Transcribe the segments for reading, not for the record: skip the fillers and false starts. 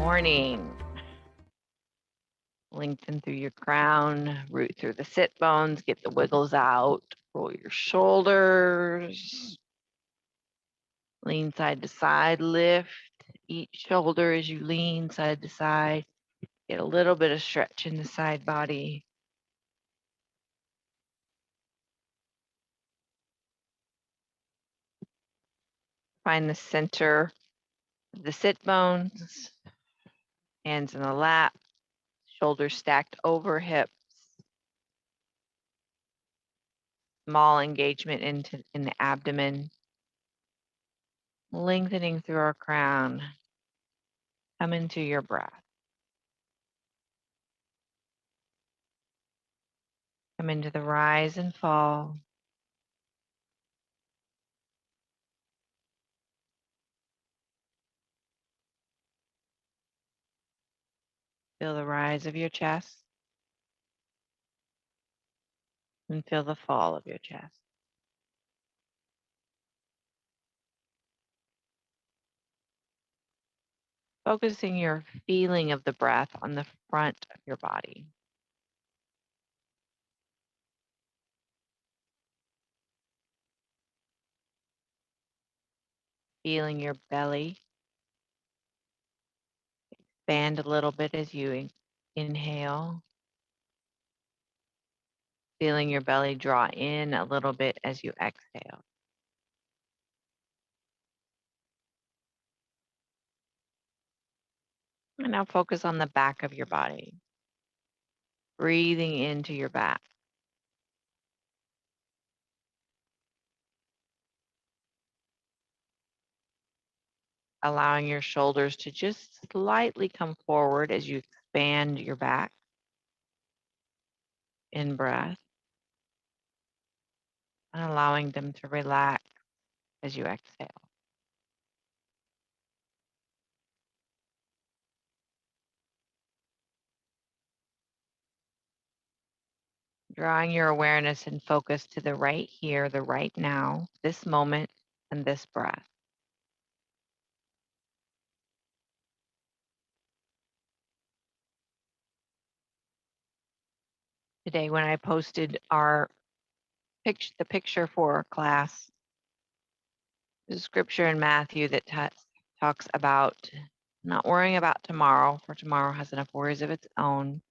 morning. Lengthen through your crown, root through the sit bones, get the wiggles out, roll your shoulders, lean side to side, lift each shoulder as you lean side to side. Get a little bit of stretch in the side body. Find the center of the sit bones, hands in the lap, shoulders stacked over hips. Small engagement in the abdomen. Lengthening through our crown. Come into your breath. Come into the rise and fall. Feel the rise of your chest and feel the fall of your chest. Focusing your feeling of the breath on the front of your body. Feeling your belly expand a little bit as you inhale. Feeling your belly draw in a little bit as you exhale. And now focus on the back of your body. Breathing into your back. Allowing your shoulders to just slightly come forward as you expand your back. In breath. And allowing them to relax as you exhale. Drawing your awareness and focus to the right here, the right now, this moment, and this breath. Today, when I posted the picture for our class, there's a scripture in Matthew that talks about not worrying about tomorrow, for tomorrow has enough worries of its own,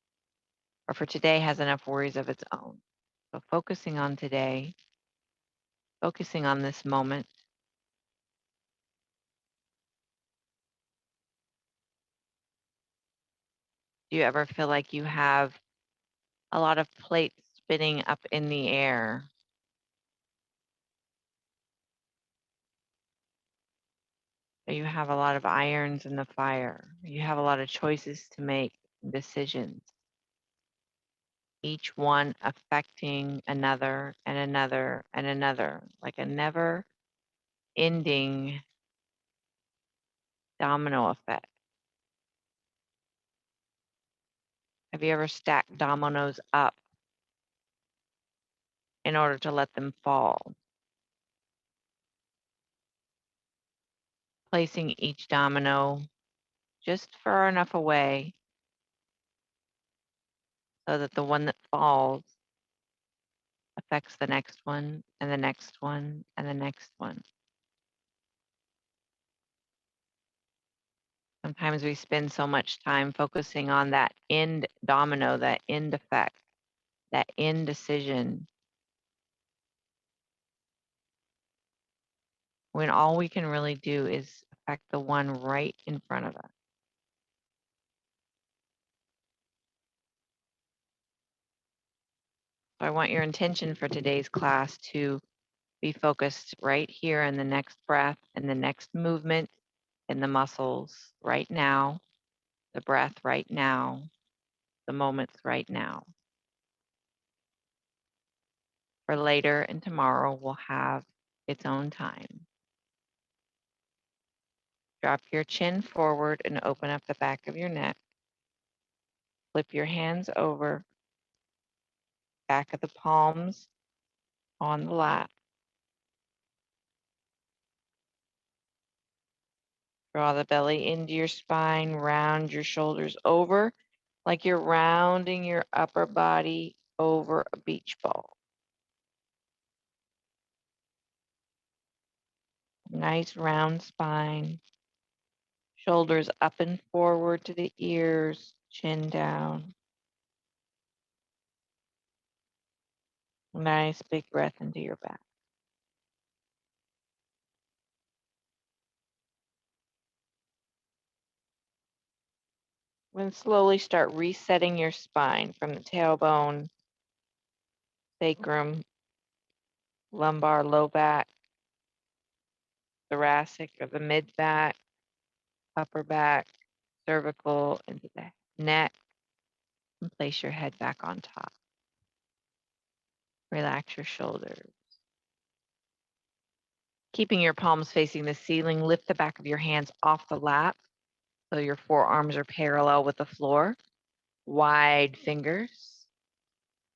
or for today has enough worries of its own. So focusing on today, focusing on this moment. Do you ever feel like you have a lot of plates spinning up in the air? Or you have a lot of irons in the fire? You have a lot of choices to make, decisions, each one affecting another and another and another, like a never ending domino effect. Have you ever stacked dominoes up in order to let them fall? Placing each domino just far enough away so that the one that falls affects the next one and the next one and the next one. Sometimes we spend so much time focusing on that end domino, that end effect, that end decision, when all we can really do is affect the one right in front of us. So I want your intention for today's class to be focused right here in the next breath and the next movement in the muscles right now, the breath right now, the moments right now. For later and tomorrow will have its own time. Drop your chin forward and open up the back of your neck. Flip your hands over, back of the palms on the lap. Draw the belly into your spine, round your shoulders over like you're rounding your upper body over a beach ball. Nice round spine. Shoulders up and forward to the ears, chin down. Nice big breath into your back. Then slowly start resetting your spine from the tailbone, sacrum, lumbar, low back, thoracic or the mid back, upper back, cervical, into the neck, and place your head back on top. Relax your shoulders. Keeping your palms facing the ceiling, lift the back of your hands off the lap so your forearms are parallel with the floor. Wide fingers.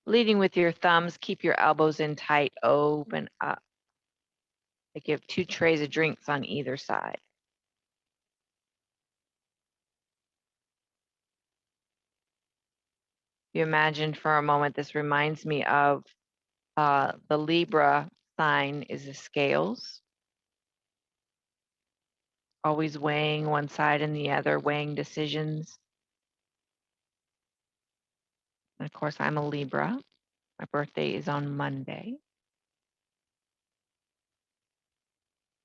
Leading with your thumbs, keep your elbows in tight, open up. Like you have 2 trays of drinks on either side. You imagine for a moment, this reminds me of the Libra sign is the scales. Always weighing one side and the other, weighing decisions. And of course, I'm a Libra. My birthday is on Monday.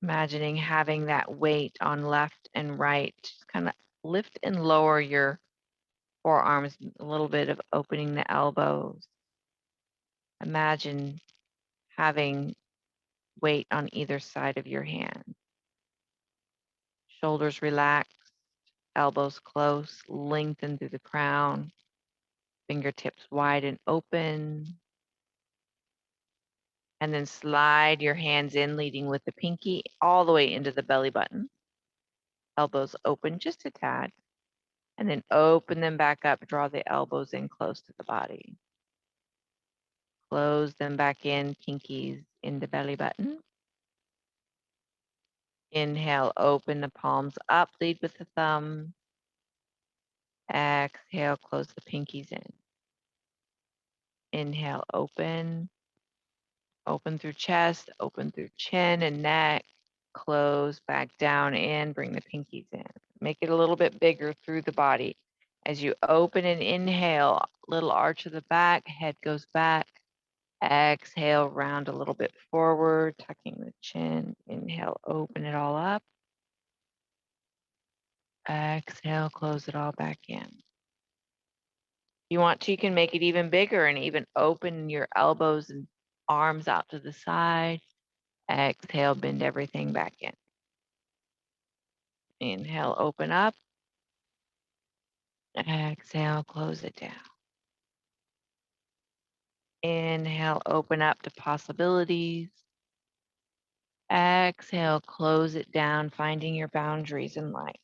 Imagining having that weight on left and right, just kind of lift and lower your forearms, a little bit of opening the elbows. Imagine having weight on either side of your hand. Shoulders relaxed, elbows close, lengthen through the crown, fingertips wide and open. And then slide your hands in, leading with the pinky all the way into the belly button. Elbows open just a tad. And then open them back up, draw the elbows in close to the body. Close them back in, pinkies into belly button. Inhale, open the palms up, lead with the thumb. Exhale, close the pinkies in. Inhale, open. Open through chest, open through chin and neck. Close back down in, bring the pinkies in. Make it a little bit bigger through the body. As you open and inhale, little arch of the back, head goes back. Exhale, round a little bit forward, tucking the chin. Inhale, open it all up. Exhale, close it all back in. If you want to, you can make it even bigger and even open your elbows and arms out to the side. Exhale, bend everything back in. Inhale, open up. Exhale, close it down. Inhale, open up to possibilities. Exhale, close it down, finding your boundaries in life.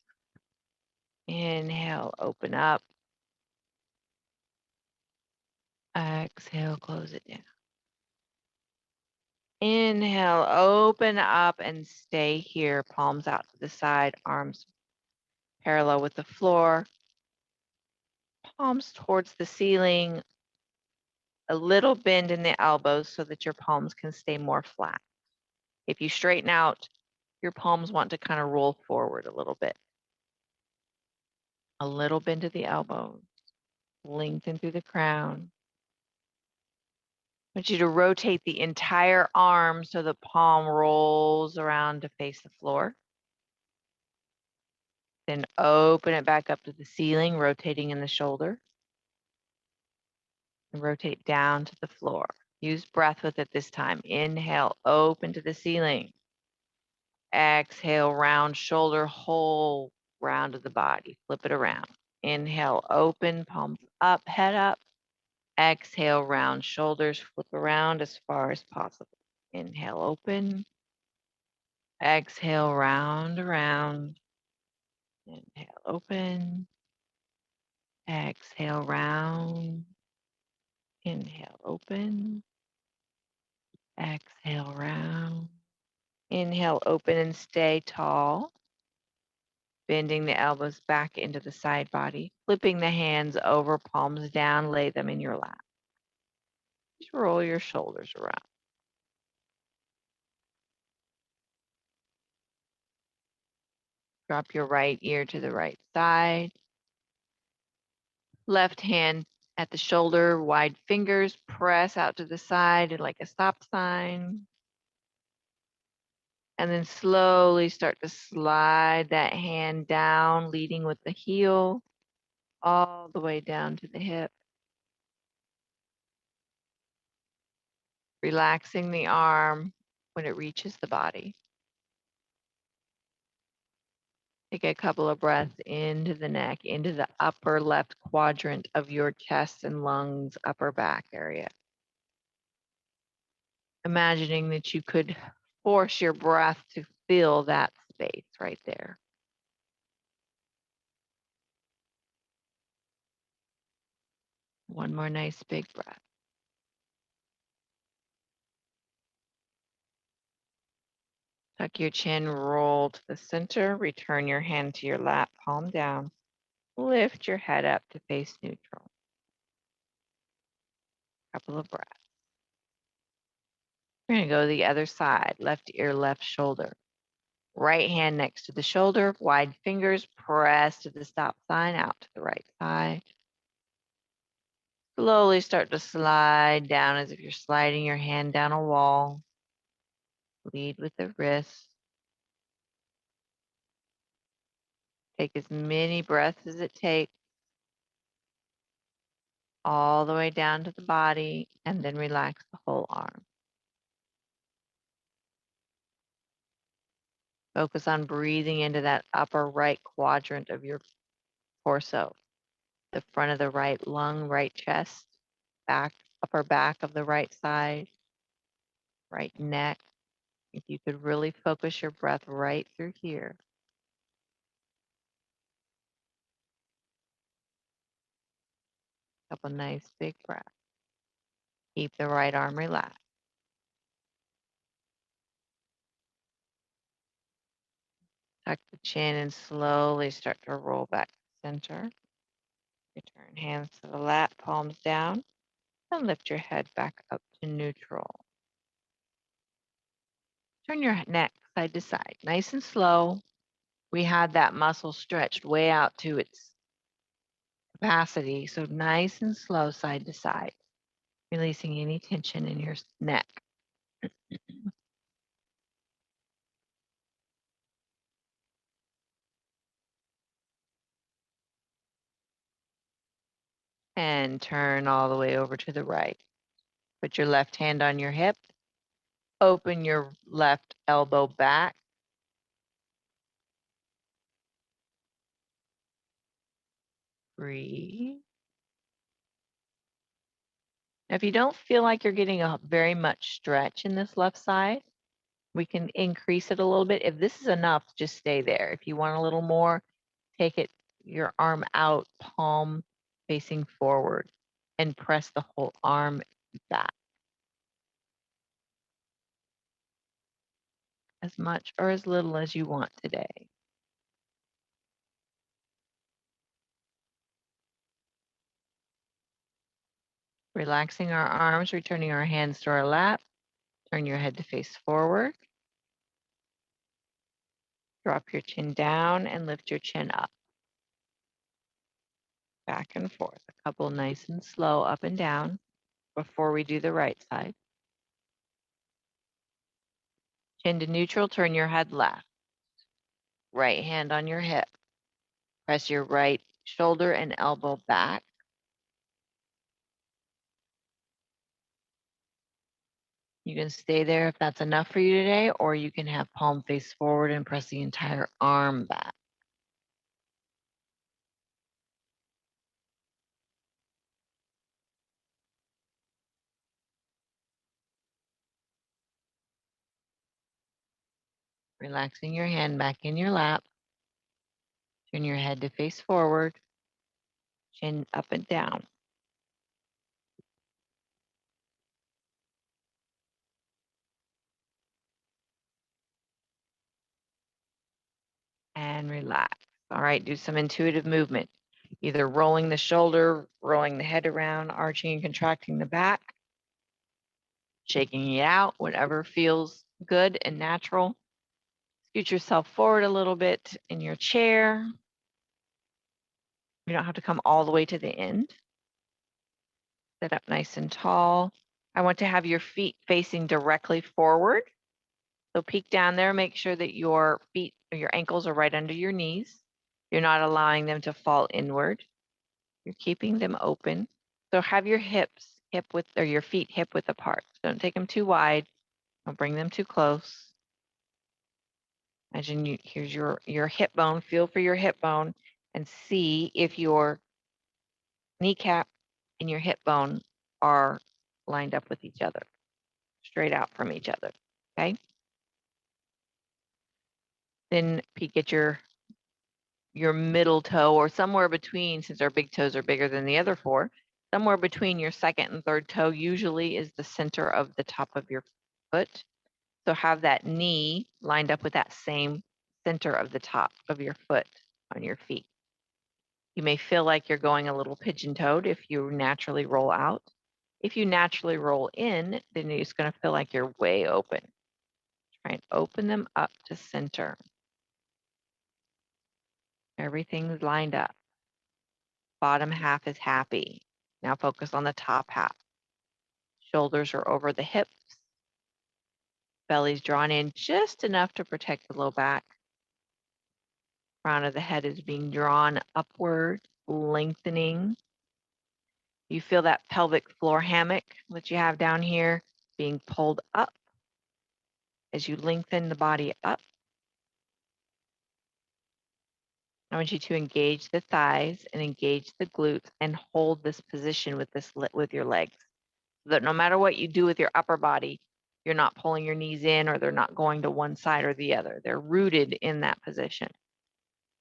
Inhale, open up. Exhale, close it down. Inhale, open up and stay here. Palms out to the side, arms parallel with the floor. Palms towards the ceiling. A little bend in the elbows so that your palms can stay more flat. If you straighten out, your palms want to kind of roll forward a little bit. A little bend to the elbows. Lengthen through the crown. I want you to rotate the entire arm so the palm rolls around to face the floor. Then open it back up to the ceiling, rotating in the shoulder. And rotate down to the floor. Use breath with it this time. Inhale, open to the ceiling. Exhale, round shoulder, whole round of the body. Flip it around. Inhale, open, palms up, head up. Exhale, round shoulders, flip around as far as possible. Inhale, open. Exhale, round around. Inhale, open. Exhale, round. Inhale, open. Exhale, round. Inhale, open and stay tall. Bending the elbows back into the side body, flipping the hands over, palms down, lay them in your lap. Just roll your shoulders around. Drop your right ear to the right side. Left hand at the shoulder, wide fingers, press out to the side like a stop sign. And then slowly start to slide that hand down, leading with the heel, all the way down to the hip. Relaxing the arm when it reaches the body. Take a couple of breaths into the neck, into the upper left quadrant of your chest and lungs, upper back area. Imagining that you could force your breath to fill that space right there. One more nice big breath. Tuck your chin, roll to the center, return your hand to your lap, palm down. Lift your head up to face neutral. Couple of breaths. We're going to go to the other side, left ear, left shoulder. Right hand next to the shoulder, wide fingers, press to the stop sign, out to the right side. Slowly start to slide down as if you're sliding your hand down a wall. Lead with the wrist. Take as many breaths as it takes, all the way down to the body, and then relax the whole arm. Focus on breathing into that upper right quadrant of your torso, the front of the right lung, right chest, back, upper back of the right side, right neck. If you could really focus your breath right through here. Couple nice big breaths. Keep the right arm relaxed. Tuck the chin and slowly start to roll back to center. Return hands to the lap, palms down, and lift your head back up to neutral. Turn your neck side to side, nice and slow. We had that muscle stretched way out to its capacity, so nice and slow side to side, releasing any tension in your neck. And turn all the way over to the right. Put your left hand on your hip. Open your left elbow back. Breathe. Now, if you don't feel like you're getting a very much stretch in this left side, we can increase it a little bit. If this is enough, just stay there. If you want a little more, take it, your arm out, palm facing forward, and press the whole arm back. As much or as little as you want today. Relaxing our arms, returning our hands to our lap. Turn your head to face forward. Drop your chin down and lift your chin up. Back and forth. A couple nice and slow up and down before we do the right side. Chin to neutral, turn your head left. Right hand on your hip. Press your right shoulder and elbow back. You can stay there if that's enough for you today, or you can have palm face forward and press the entire arm back. Relaxing your hand back in your lap. Turn your head to face forward. Chin up and down. And relax. All right, do some intuitive movement, either rolling the shoulder, rolling the head around, arching and contracting the back, shaking it out, whatever feels good and natural. Scoot yourself forward a little bit in your chair. You don't have to come all the way to the end. Sit up nice and tall. I want to have your feet facing directly forward. So peek down there, make sure that your feet or your ankles are right under your knees. You're not allowing them to fall inward. You're keeping them open. So have your hips hip width or your feet hip width apart. Don't take them too wide. Don't bring them too close. Imagine here's your hip bone. Feel for your hip bone and see if your kneecap and your hip bone are lined up with each other, straight out from each other. Okay. Then peek at your middle toe or somewhere between, since our big toes are bigger than the other four, somewhere between your second and third toe usually is the center of the top of your foot. So have that knee lined up with that same center of the top of your foot on your feet. You may feel like you're going a little pigeon-toed if you naturally roll out. If you naturally roll in, then you're just going to feel like you're way open. Try and open them up to center. Everything's lined up. Bottom half is happy. Now focus on the top half. Shoulders are over the hips. Belly's drawn in just enough to protect the low back. Crown of the head is being drawn upward, lengthening. You feel that pelvic floor hammock that you have down here being pulled up as you lengthen the body up. I want you to engage the thighs and engage the glutes and hold this position with your legs. So that no matter what you do with your upper body, you're not pulling your knees in or they're not going to one side or the other. They're rooted in that position.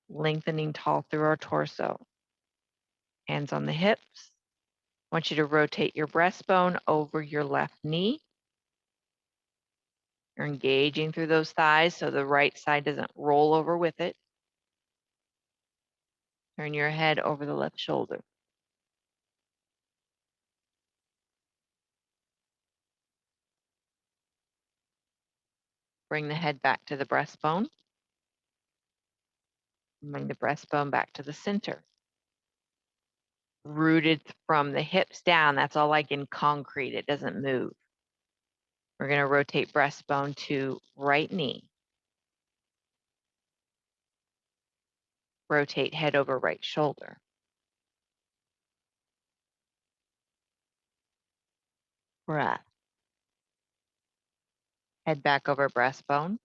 Lengthening tall through our torso. Hands on the hips. I want you to rotate your breastbone over your left knee. You're engaging through those thighs so the right side doesn't roll over with it. Turn your head over the left shoulder. Bring the head back to the breastbone. Bring the breastbone back to the center. Rooted from the hips down. That's all like in concrete. It doesn't move. We're going to rotate breastbone to right knee. Rotate head over right shoulder. Breath. Head back over breastbone.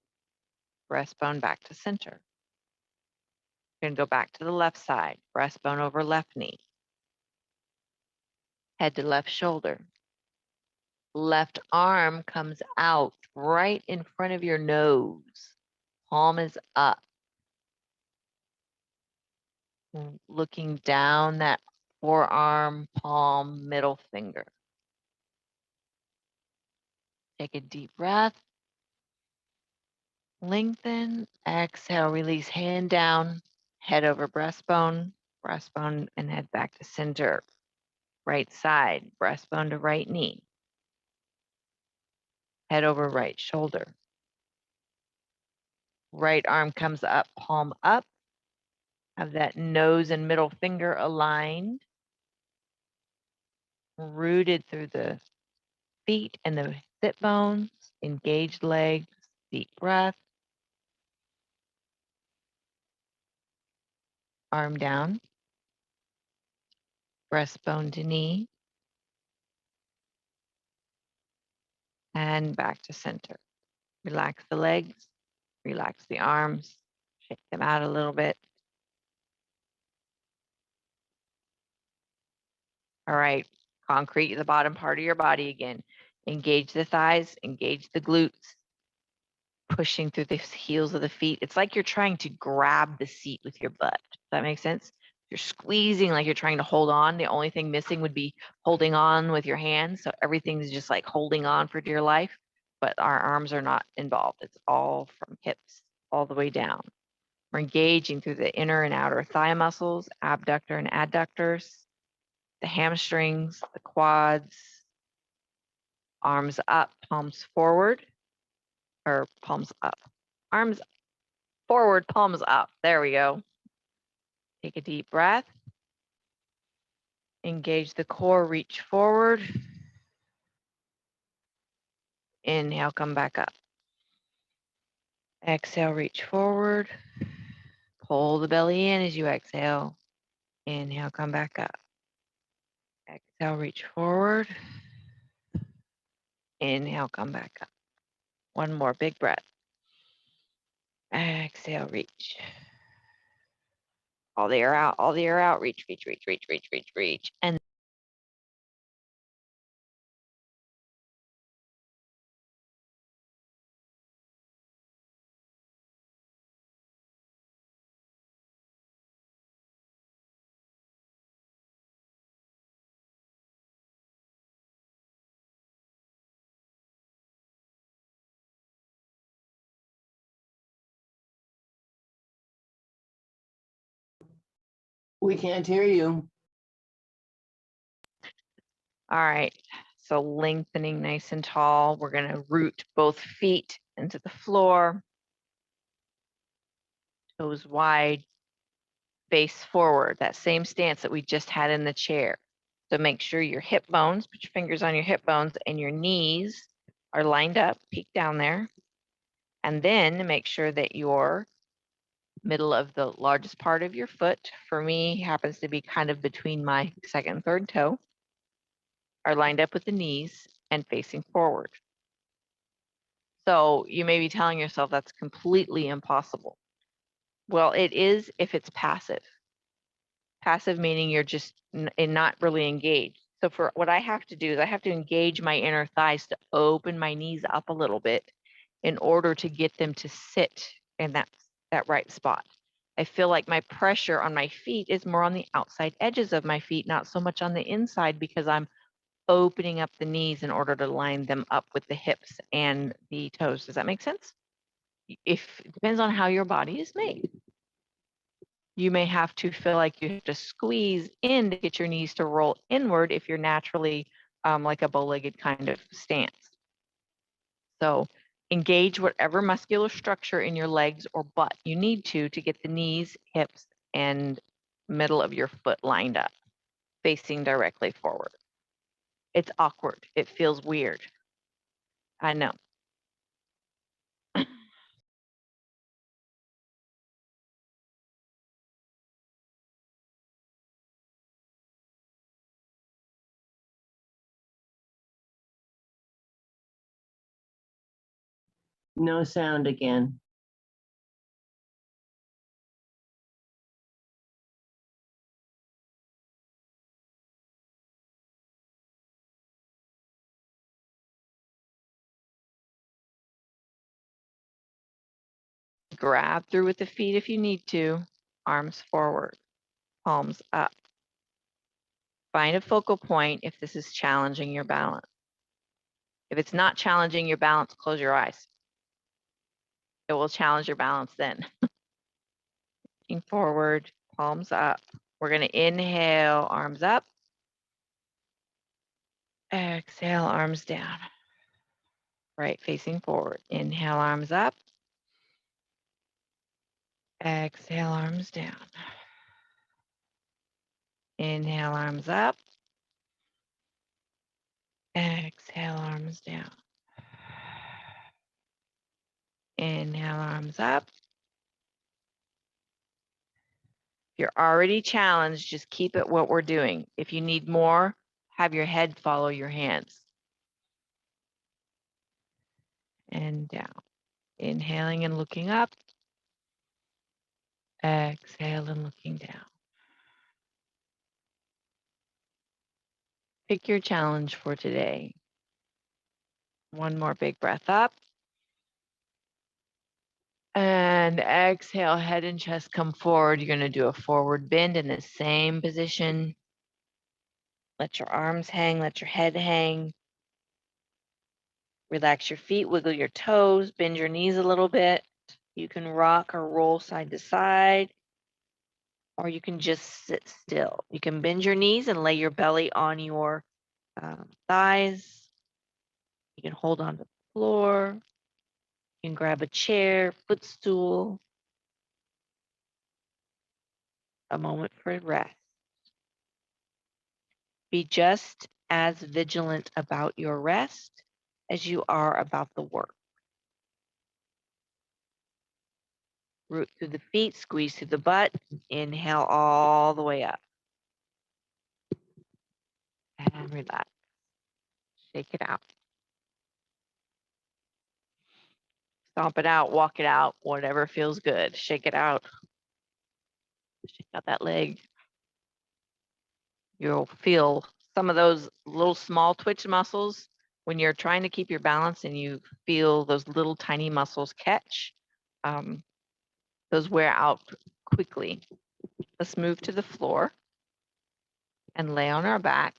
Breastbone back to center. We're going to go back to the left side. Breastbone over left knee. Head to left shoulder. Left arm comes out right in front of your nose. Palm is up. Looking down that forearm, palm, middle finger. Take a deep breath. Lengthen. Exhale, release hand down, head over breastbone, breastbone, and head back to center. Right side, breastbone to right knee. Head over right shoulder. Right arm comes up, palm up. Have that nose and middle finger aligned. Rooted through the feet and the sit bones. Engaged legs. Deep breath. Arm down. Breastbone to knee. And back to center. Relax the legs. Relax the arms. Shake them out a little bit. All right, concrete the bottom part of your body again. Engage the thighs, engage the glutes, pushing through the heels of the feet. It's like you're trying to grab the seat with your butt. Does that make sense? You're squeezing like you're trying to hold on. The only thing missing would be holding on with your hands. So everything's just like holding on for dear life, but our arms are not involved. It's all from hips all the way down. We're engaging through the inner and outer thigh muscles, abductor and adductors, the hamstrings, the quads, arms up, palms forward, or palms up, arms forward, palms up. There we go. Take a deep breath. Engage the core, reach forward. Inhale, come back up. Exhale, reach forward. Pull the belly in as you exhale. Inhale, come back up. Exhale, reach forward. Inhale, come back up. One more big breath. Exhale, reach. All the air out, all the air out. Reach, reach, reach, reach, reach, reach, reach. And We can't hear you. all right. So lengthening nice and tall. We're going to root both feet into the floor. Toes wide, face forward. That same stance that we just had in the chair. So make sure your hip bones, put your fingers on your hip bones, and your knees are lined up, peek down there. And then make sure that your middle of the largest part of your foot, for me, happens to be kind of between my second and third toe, are lined up with the knees and facing forward. So you may be telling yourself that's completely impossible. Well, it is if it's passive. Passive meaning you're just not really engaged. So for what I have to do is I have to engage my inner thighs to open my knees up a little bit in order to get them to sit in that right spot. I feel like my pressure on my feet is more on the outside edges of my feet, not so much on the inside, because I'm opening up the knees in order to line them up with the hips and the toes. Does that make sense? It depends on how your body is made. You may have to feel like you have to squeeze in to get your knees to roll inward if you're naturally like a bow-legged kind of stance. So engage whatever muscular structure in your legs or butt you need to get the knees, hips, and middle of your foot lined up, facing directly forward. It's awkward. It feels weird. I know. No sound again. Grab through with the feet if you need to. Arms forward, palms up. Find a focal point if this is challenging your balance. If it's not challenging your balance, close your eyes. It will challenge your balance then. Looking forward, palms up. We're going to inhale, arms up. Exhale, arms down. Right facing forward. Inhale, arms up. Exhale, arms down. Inhale, arms up. Exhale, arms down. Inhale, arms up. If you're already challenged, just keep it what we're doing. If you need more, have your head follow your hands. And down. Inhaling and looking up. Exhale and looking down. Pick your challenge for today. One more big breath up. And exhale, head and chest come forward. You're going to do a forward bend in the same position. Let your arms hang, let your head hang. Relax your feet, wiggle your toes, bend your knees a little bit. You can rock or roll side to side, or you can just sit still. You can bend your knees and lay your belly on your thighs. You can hold on to the floor. You can grab a chair, footstool. A moment for rest. Be just as vigilant about your rest as you are about the work. Root through the feet, squeeze through the butt, inhale all the way up. And relax. Shake it out. Stomp it out, walk it out, whatever feels good. Shake it out. Shake out that leg. You'll feel some of those little small twitch muscles when you're trying to keep your balance and you feel those little tiny muscles catch. Those wear out quickly. Let's move to the floor and lay on our back.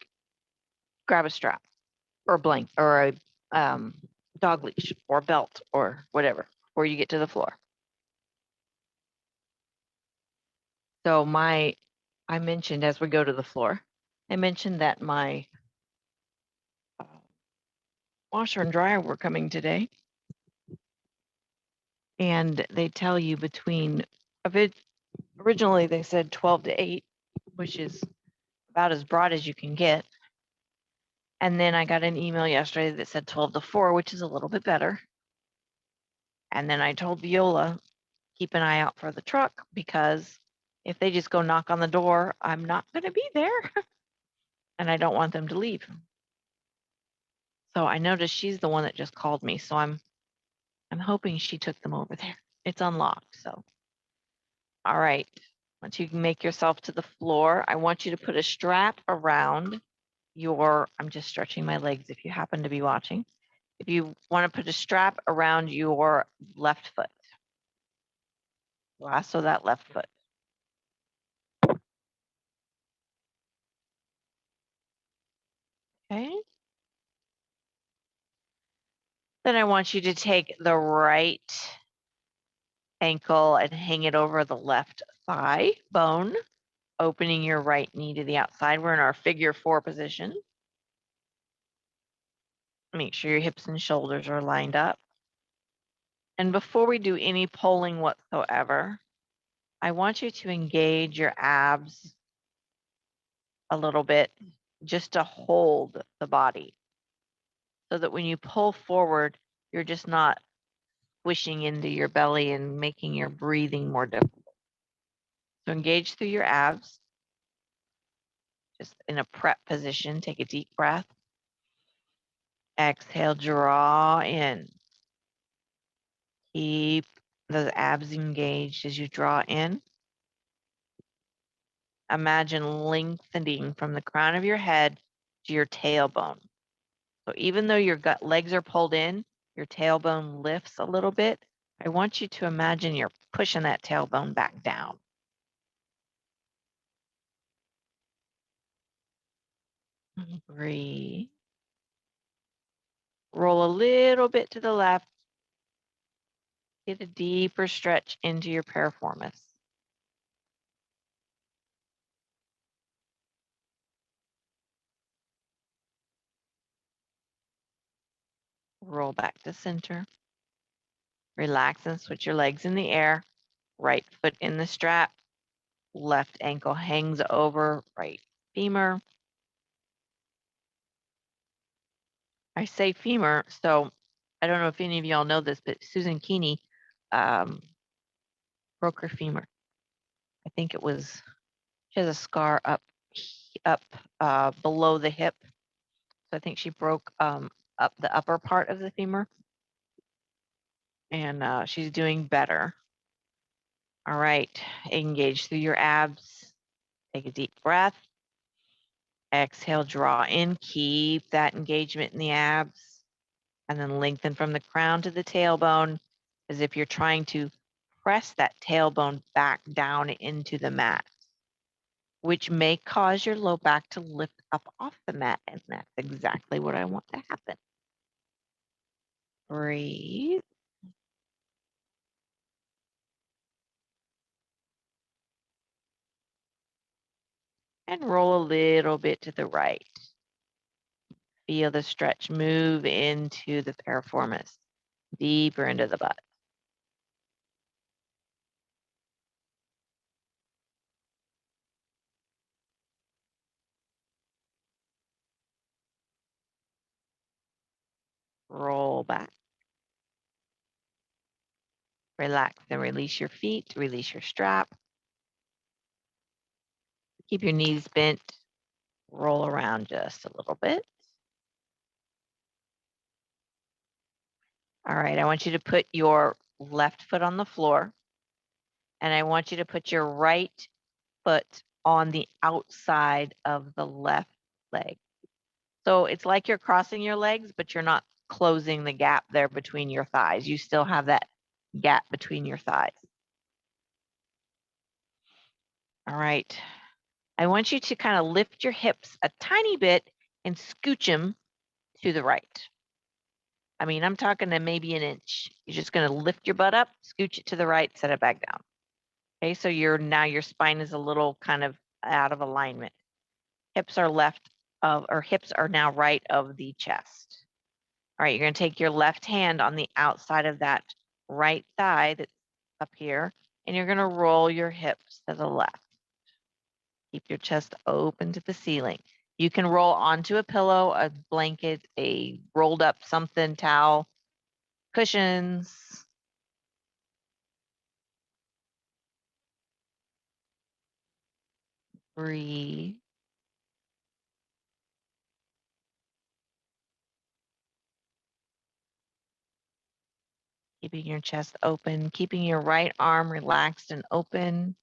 Grab a strap or a blanket or a dog leash or belt or whatever before you get to the floor. So I mentioned as we go to the floor, I mentioned that my washer and dryer were coming today. And they tell you between originally they said 12 to 8, which is about as broad as you can get. And then I got an email yesterday that said 12 to 4, which is a little bit better. And then I told Viola, keep an eye out for the truck because if they just go knock on the door, I'm not going to be there. And I don't want them to leave. So I noticed she's the one that just called me. So I'm hoping she took them over there. It's unlocked. So, all right. Once you can make yourself to the floor, I want you to put a strap around I'm just stretching my legs if you happen to be watching. If you want to put a strap around your left foot, lasso that left foot. Okay. Then I want you to take the right ankle and hang it over the left thigh bone, opening your right knee to the outside. We're in our figure 4 position. Make sure your hips and shoulders are lined up. And before we do any pulling whatsoever, I want you to engage your abs a little bit just to hold the body so that when you pull forward, you're just not squishing into your belly and making your breathing more difficult. So engage through your abs, just in a prep position. Take a deep breath. Exhale, draw in. Keep those abs engaged as you draw in. Imagine lengthening from the crown of your head to your tailbone. So even though your legs are pulled in, your tailbone lifts a little bit. I want you to imagine you're pushing that tailbone back down. Breathe. Roll a little bit to the left. Get a deeper stretch into your piriformis. Roll back to center. Relax and switch your legs in the air. Right foot in the strap. Left ankle hangs over right femur. I say femur, so I don't know if any of y'all know this, but Susan Keeney broke her femur. I think it was, she has a scar up below the hip. So I think she broke up the upper part of the femur. And she's doing better. All right, engage through your abs. Take a deep breath. Exhale, draw in. Keep that engagement in the abs. And then lengthen from the crown to the tailbone as if you're trying to press that tailbone back down into the mat, which may cause your low back to lift up off the mat. And that's exactly what I want to happen. Breathe. and roll a little bit to the right. Feel the stretch move into the piriformis, deeper into the butt. Roll back. Relax and release your feet, release your strap. Keep your knees bent. Roll around just a little bit. All right, I want you to put your left foot on the floor, and I want you to put your right foot on the outside of the left leg. So it's like you're crossing your legs, but you're not closing the gap there between your thighs. You still have that gap between your thighs. All right. I want you to kind of lift your hips a tiny bit and scooch them to the right. I mean, I'm talking to maybe an inch. You're just going to lift your butt up, scooch it to the right, set it back down. Okay, so now your spine is a little kind of out of alignment. Hips are hips are now right of the chest. All right, you're going to take your left hand on the outside of that right thigh that's up here, and you're going to roll your hips to the left. Keep your chest open to the ceiling. You can roll onto a pillow, a blanket, a rolled up something, towel, cushions. Breathe. Keeping your chest open, keeping your right arm relaxed and open.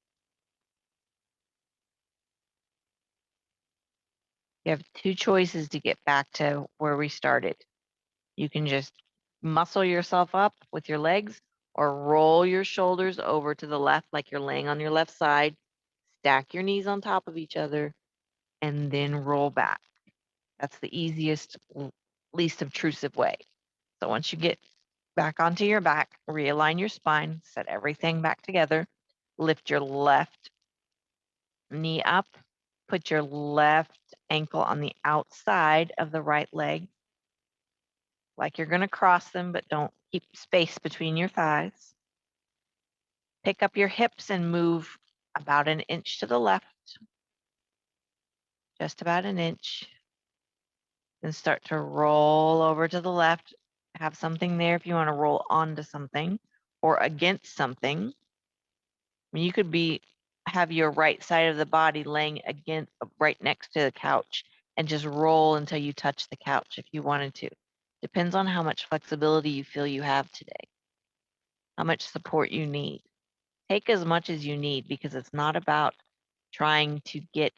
You have two choices to get back to where we started. You can just muscle yourself up with your legs or roll your shoulders over to the left like you're laying on your left side, stack your knees on top of each other, and then roll back. That's the easiest, least obtrusive way. So once you get back onto your back, realign your spine, set everything back together, lift your left knee up, put your left ankle on the outside of the right leg, like you're going to cross them, but don't keep space between your thighs. Pick up your hips and move about an inch to the left, just about an inch. Then start to roll over to the left. Have something there if you want to roll onto something or against something. I mean, you could have your right side of the body laying against right next to the couch and just roll until you touch the couch if you wanted to. Depends on how much flexibility you feel you have today, how much support you need. Take as much as you need because it's not about trying to get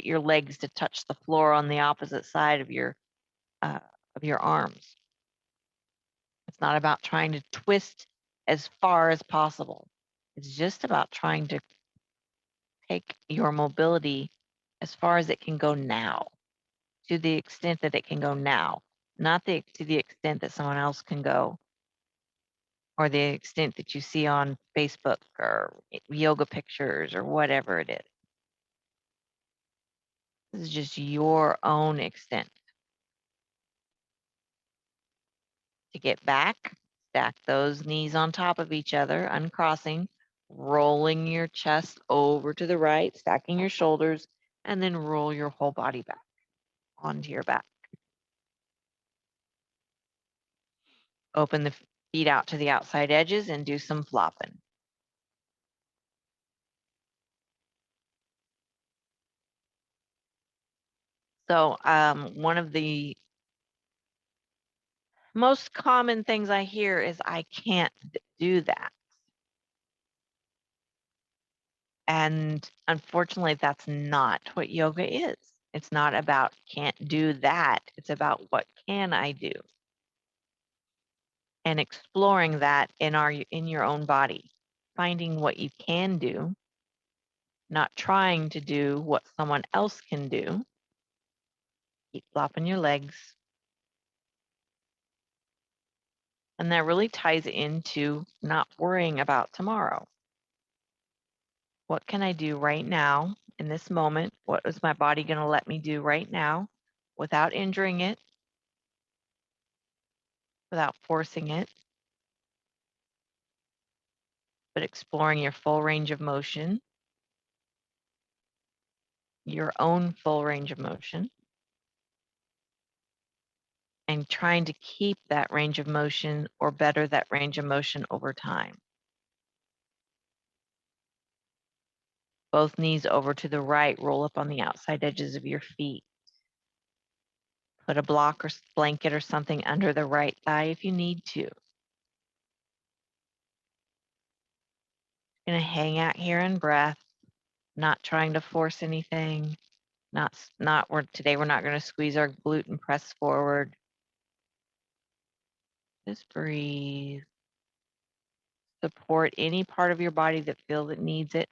your legs to touch the floor on the opposite side of your arms. It's not about trying to twist as far as possible. It's just about trying to take your mobility as far as it can go now, to the extent that it can go now, not to the extent that someone else can go, or the extent that you see on Facebook or yoga pictures or whatever it is. This is just your own extent. To get back, stack those knees on top of each other, uncrossing, rolling your chest over to the right, stacking your shoulders, and then roll your whole body back onto your back. Open the feet out to the outside edges and do some flopping. So one of the most common things I hear is, I can't do that. And unfortunately, that's not what yoga is. It's not about can't do that. It's about what can I do? And exploring that in your own body, finding what you can do, not trying to do what someone else can do. Keep flopping your legs. And that really ties into not worrying about tomorrow. What can I do right now in this moment? What is my body going to let me do right now without injuring it, without forcing it, but exploring your full range of motion, your own full range of motion, and trying to keep that range of motion or better that range of motion over time. Both knees over to the right, roll up on the outside edges of your feet. Put a block or blanket or something under the right thigh if you need to. Gonna hang out here in breath, not trying to force anything. Today we're not gonna squeeze our glute and press forward. Just breathe. Support any part of your body that feels it needs it.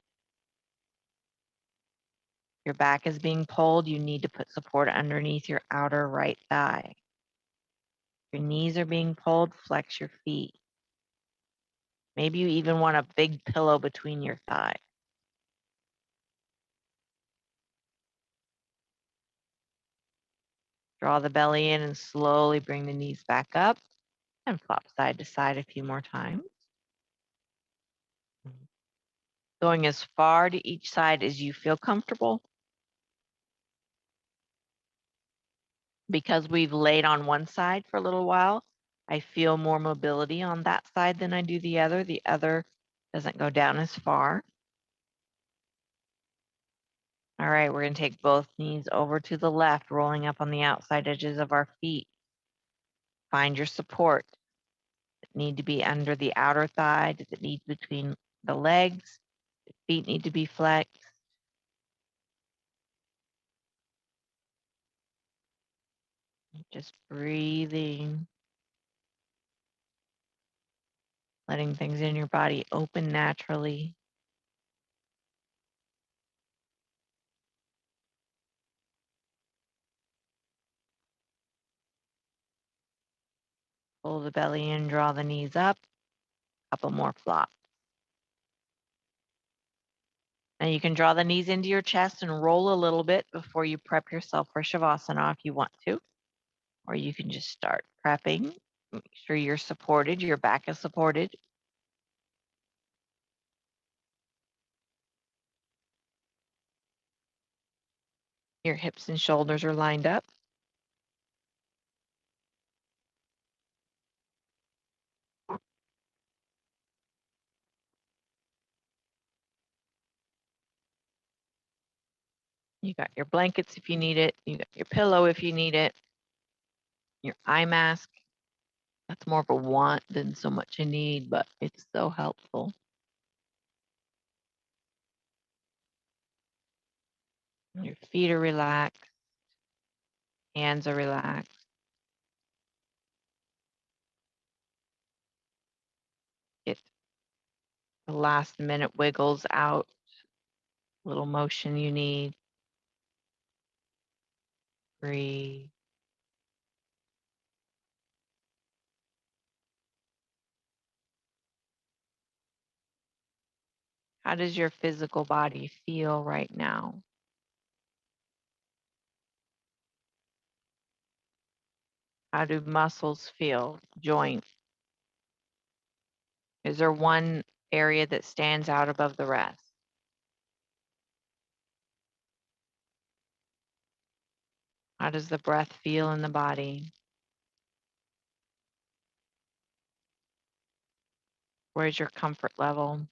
Your back is being pulled, you need to put support underneath your outer right thigh. Your knees are being pulled, flex your feet. Maybe you even want a big pillow between your thighs. Draw the belly in and slowly bring the knees back up and flop side to side a few more times. Going as far to each side as you feel comfortable. Because we've laid on one side for a little while, I feel more mobility on that side than I do the other. The other doesn't go down as far. All right, we're going to take both knees over to the left, rolling up on the outside edges of our feet. Find your support. Does it need to be under the outer thigh? Does it need between the legs? The feet need to be flexed. Just breathing. Letting things in your body open naturally. Pull the belly in, draw the knees up. Couple more flops. Now you can draw the knees into your chest and roll a little bit before you prep yourself for Shavasana if you want to. Or you can just start prepping. Make sure you're supported, your back is supported. Your hips and shoulders are lined up. You got your blankets if you need it. You got your pillow if you need it. Your eye mask. That's more of a want than so much a need, but it's so helpful. Your feet are relaxed. Hands are relaxed. Get the last minute wiggles out. Little motion you need. Breathe. How does your physical body feel right now? How do muscles feel? Joints? Is there one area that stands out above the rest? How does the breath feel in the body? Where's your comfort level?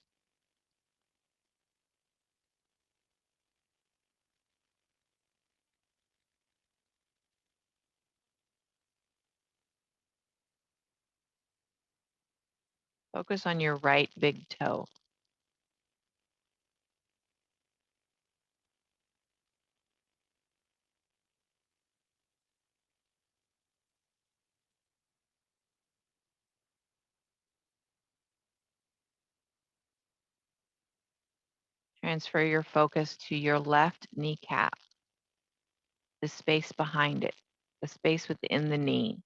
Focus on your right big toe. Transfer your focus to your left kneecap, the space behind it, the space within the knee.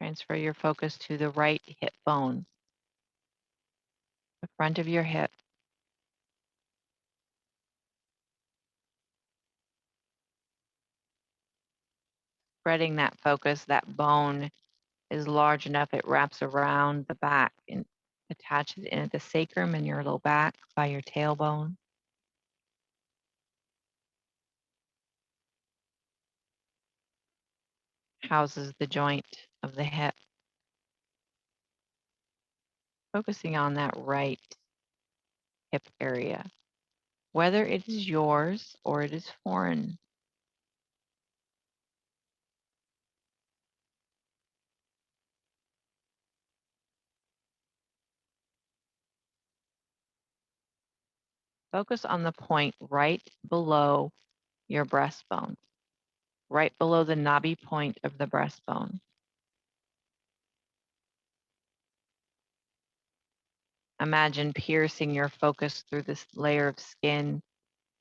Transfer your focus to the right hip bone, the front of your hip. Spreading that focus, that bone is large enough it wraps around the back and attaches in at the sacrum in your low back by your tailbone. Houses the joint of the hip. Focusing on that right hip area, whether it is yours or it is foreign. Focus on the point right below your breastbone, right below the knobby point of the breastbone. Imagine piercing your focus through this layer of skin,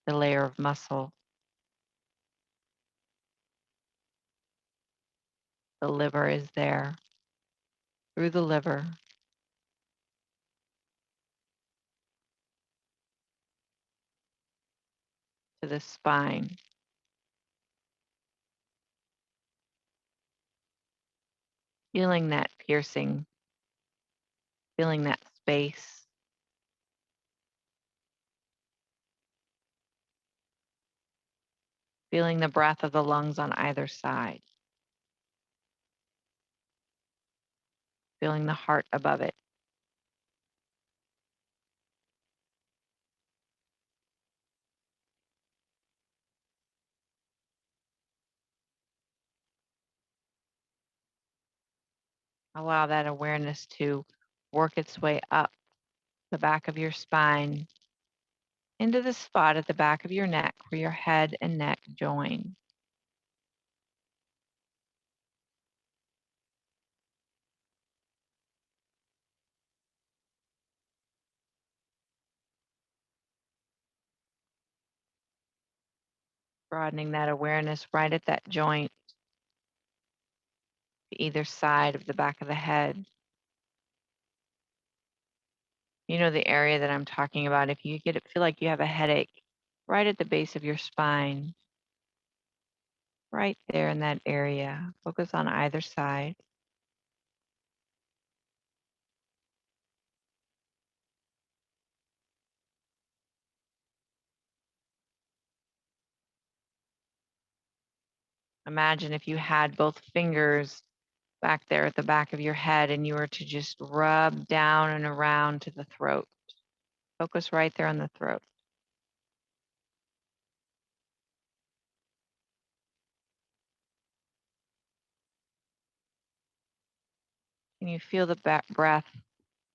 the layer of muscle. The liver is there. Through the liver, to the spine. Feeling that piercing, feeling that space. Feeling the breath of the lungs on either side. Feeling the heart above it. Allow that awareness to work its way up the back of your spine into the spot at the back of your neck where your head and neck join. Broadening that awareness right at that joint to either side of the back of the head. You know the area that I'm talking about. If you feel like you have a headache right at the base of your spine, right there in that area, focus on either side. Imagine if you had both fingers back there at the back of your head and you were to just rub down and around to the throat. Focus right there on the throat. Can you feel the breath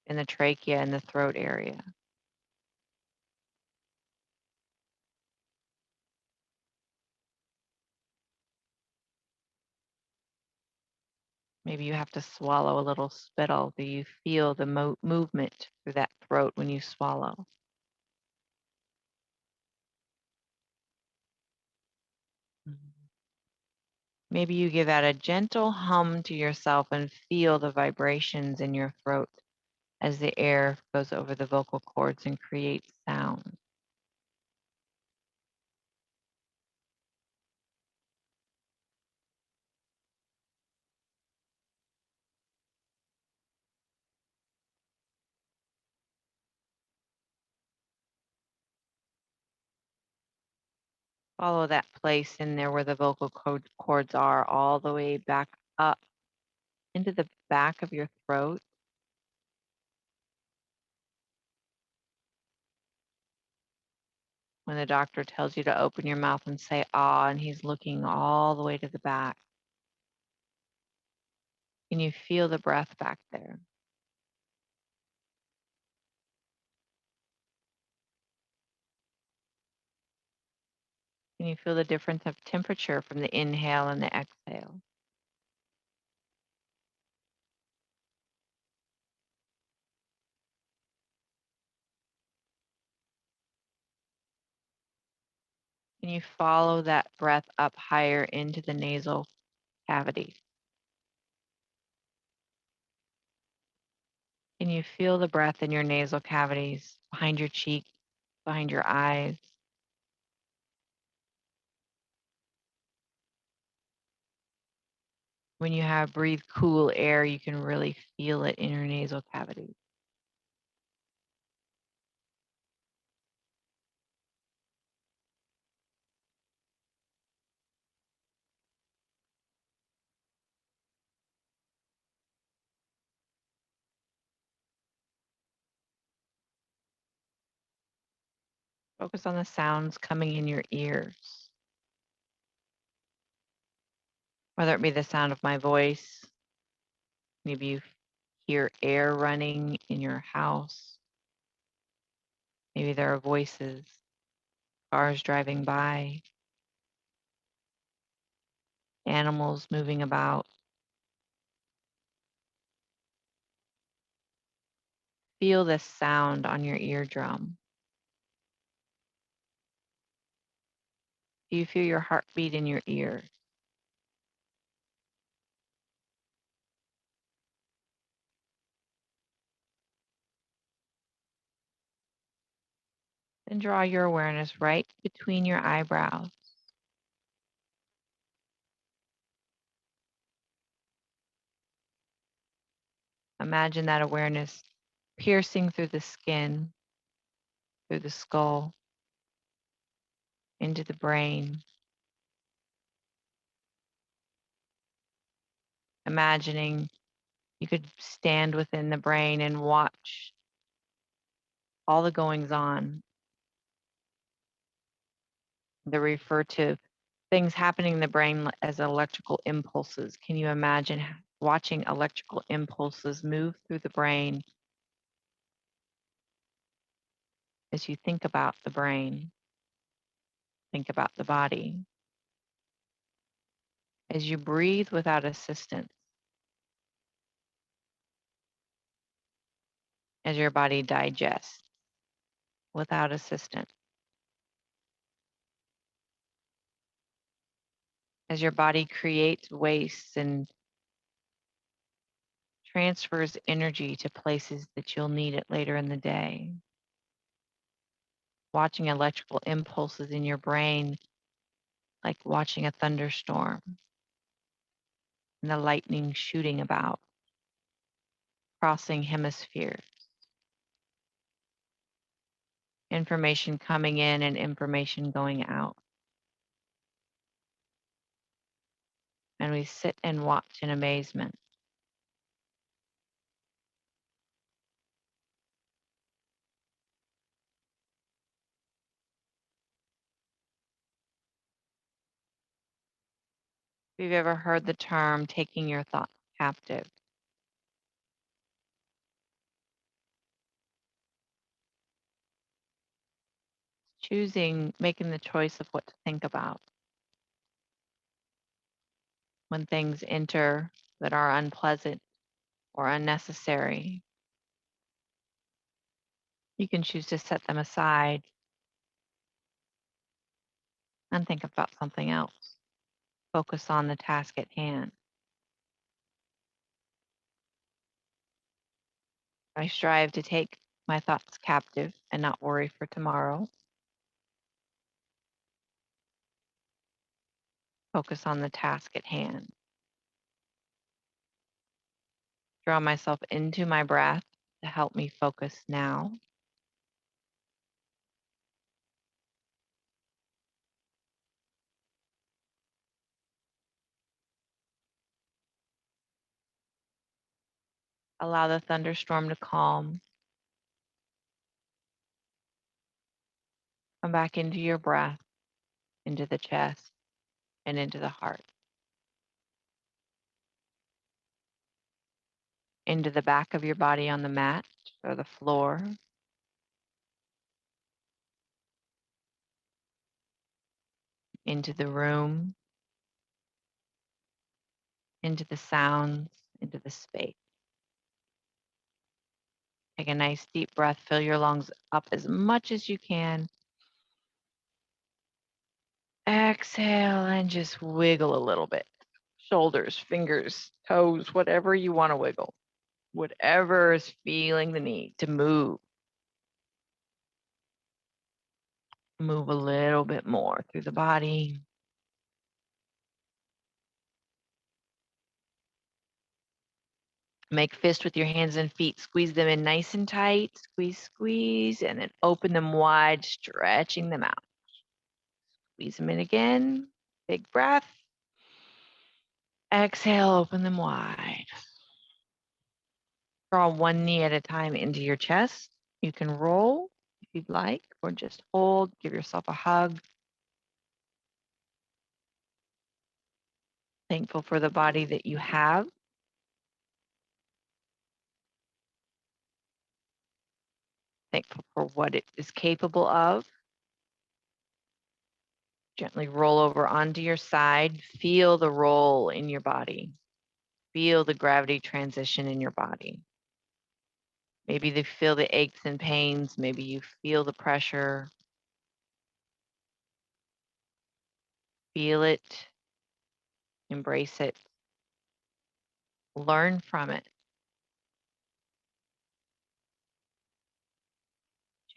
in the trachea and the throat area? Maybe you have to swallow a little spittle. Do you feel the movement through that throat when you swallow? Maybe you give out a gentle hum to yourself and feel the vibrations in your throat as the air goes over the vocal cords and creates sound. Follow that place in there where the vocal cords are all the way back up into the back of your throat. When the doctor tells you to open your mouth and say ah, and he's looking all the way to the back. Can you feel the breath back there? Can you feel the difference of temperature from the inhale and the exhale? Can you follow that breath up higher into the nasal cavity? Can you feel the breath in your nasal cavities, behind your cheek, behind your eyes? When you have breathe cool air, you can really feel it in your nasal cavity. Focus on the sounds coming in your ears, whether it be the sound of my voice, maybe you hear air running in your house, maybe there are voices, cars driving by, animals moving about. Feel this sound on your eardrum. Do you feel your heartbeat in your ear? Then draw your awareness right between your eyebrows. Imagine that awareness piercing through the skin, through the skull, into the brain. Imagining you could stand within the brain and watch all the goings on. They refer to things happening in the brain as electrical impulses. Can you imagine watching electrical impulses move through the brain as you think about the brain, think about the body? As you breathe without assistance, as your body digests without assistance, as your body creates waste and transfers energy to places that you'll need it later in the day. Watching electrical impulses in your brain, like watching a thunderstorm and the lightning shooting about, crossing hemispheres, information coming in and information going out. And we sit and watch in amazement. If you've ever heard the term taking your thoughts captive, making the choice of what to think about when things enter that are unpleasant or unnecessary. You can choose to set them aside and think about something else. Focus on the task at hand. I strive to take my thoughts captive and not worry for tomorrow. Focus on the task at hand. Draw myself into my breath to help me focus now. Allow the thunderstorm to calm. Come back into your breath, into the chest, and into the heart. Into the back of your body on the mat or the floor. Into the room. Into the sounds, into the space. Take a nice deep breath, fill your lungs up as much as you can. Exhale and just wiggle a little bit. Shoulders, fingers, toes, whatever you want to wiggle. whatever is feeling the need to move. Move a little bit more through the body. Make fist with your hands and feet. Squeeze them in nice and tight. Squeeze, squeeze, and then open them wide, stretching them out. Squeeze them in again. Big breath. Exhale, open them wide. Draw one knee at a time into your chest. You can roll if you'd like, or just hold. Give yourself a hug. Thankful for the body that you have. Thankful for what it is capable of. Gently roll over onto your side. Feel the roll in your body. Feel the gravity transition in your body. Maybe you feel the aches and pains. Maybe you feel the pressure. Feel it. Embrace it. Learn from it.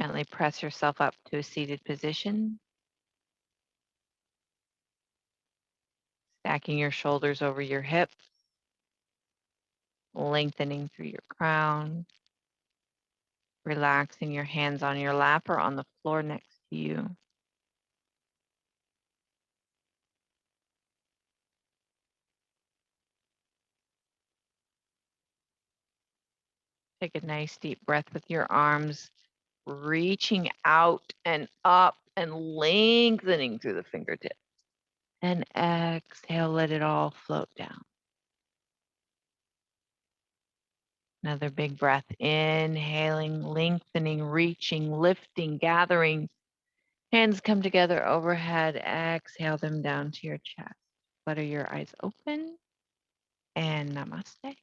Gently press yourself up to a seated position. Stacking your shoulders over your hips. Lengthening through your crown. Relaxing your hands on your lap or on the floor next to you. Take a nice deep breath with your arms reaching out and up and lengthening through the fingertips. And exhale, let it all float down. Another big breath, inhaling, lengthening, reaching, lifting, gathering. Hands come together overhead. Exhale them down to your chest. Flutter your eyes open and namaste.